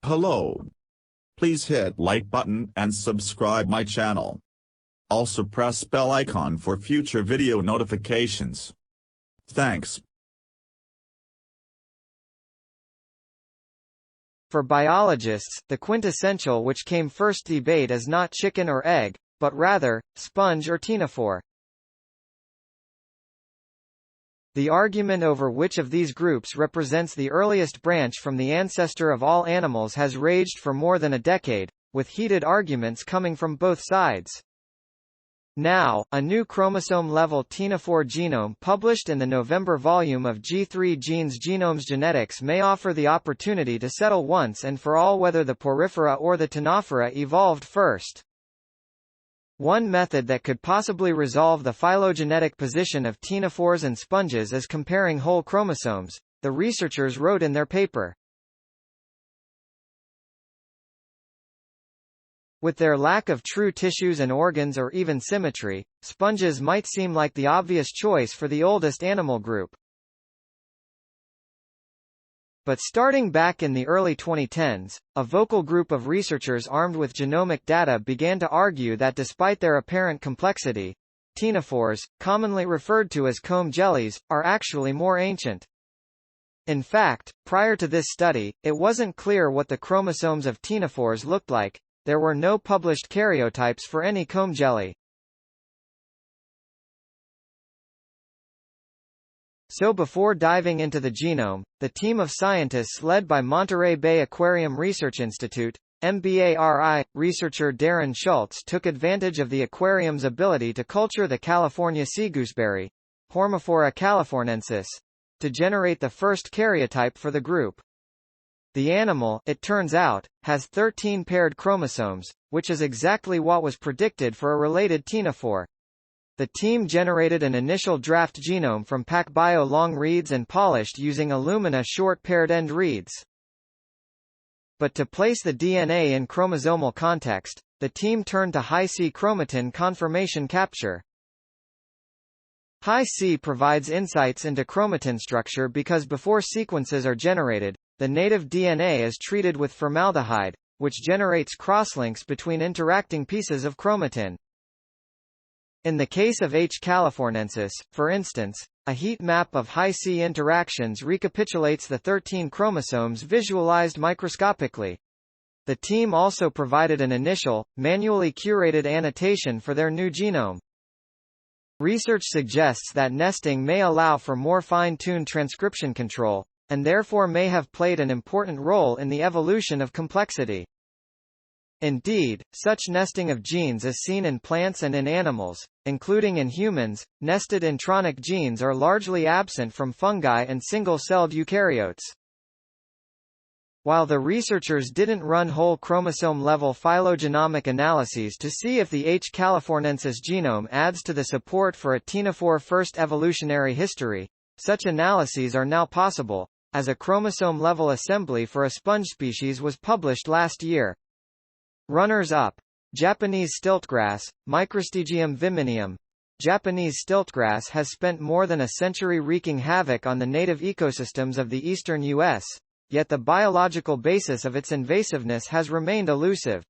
Hello. Please hit like button and subscribe my channel. Also press bell icon for future video notifications. Thanks. For biologists, the quintessential which came first debate is not chicken or egg, but rather, sponge or ctenophore. The argument over which of these groups represents the earliest branch from the ancestor of all animals has raged for more than a decade, with heated arguments coming from both sides. Now, a new chromosome-level ctenophore genome published in the November volume of G3 Genes Genomes Genetics may offer the opportunity to settle once and for all whether the Porifera or the Ctenophora evolved first. One method that could possibly resolve the phylogenetic position of ctenophores and sponges is comparing whole chromosomes, the researchers wrote in their paper. With their lack of true tissues and organs or even symmetry, sponges might seem like the obvious choice for the oldest animal group. But starting back in the early 2010s, a vocal group of researchers armed with genomic data began to argue that despite their apparent complexity, ctenophores, commonly referred to as comb jellies, are actually more ancient. In fact, prior to this study, it wasn't clear what the chromosomes of ctenophores looked like. There were no published karyotypes for any comb jelly. So before diving into the genome, the team of scientists led by Monterey Bay Aquarium Research Institute, MBARI, researcher Darren Schultz took advantage of the aquarium's ability to culture the California sea gooseberry, Hormiphora californensis, to generate the first karyotype for the group. The animal, it turns out, has 13 paired chromosomes, which is exactly what was predicted for a related ctenophore. The team generated an initial draft genome from PacBio long reads and polished using Illumina short paired end reads. But to place the DNA in chromosomal context, the team turned to high-C chromatin conformation capture. High-C provides insights into chromatin structure because before sequences are generated, the native DNA is treated with formaldehyde, which generates crosslinks between interacting pieces of chromatin. In the case of H. californensis, for instance, a heat map of high-C interactions recapitulates the 13 chromosomes visualized microscopically. The team also provided an initial, manually curated annotation for their new genome. Research suggests that nesting may allow for more fine-tuned transcription control, and therefore may have played an important role in the evolution of complexity. Indeed, such nesting of genes is seen in plants and in animals, including in humans. Nested intronic genes are largely absent from fungi and single-celled eukaryotes. While the researchers didn't run whole chromosome-level phylogenomic analyses to see if the H. californensis genome adds to the support for a ctenophore first evolutionary history, such analyses are now possible, as a chromosome-level assembly for a sponge species was published last year. Runners-up: Japanese stiltgrass, Microstegium viminium. Japanese stiltgrass has spent more than a century wreaking havoc on the native ecosystems of the eastern U.S., yet the biological basis of its invasiveness has remained elusive.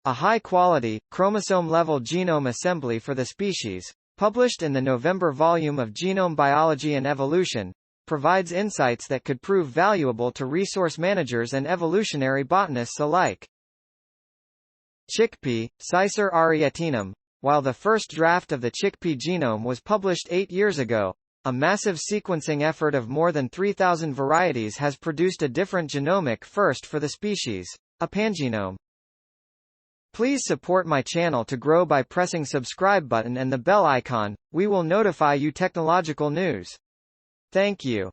A high-quality, chromosome-level genome assembly for the species, published in the November volume of Genome Biology and Evolution, provides insights that could prove valuable to resource managers and evolutionary botanists alike. Chickpea, Cicer arietinum. While the first draft of the chickpea genome was published 8 years ago, a massive sequencing effort of more than 3,000 varieties has produced a different genomic first for the species, a pangenome. Please support my channel to grow by pressing subscribe button and the bell icon. We will notify you technological news. Thank you.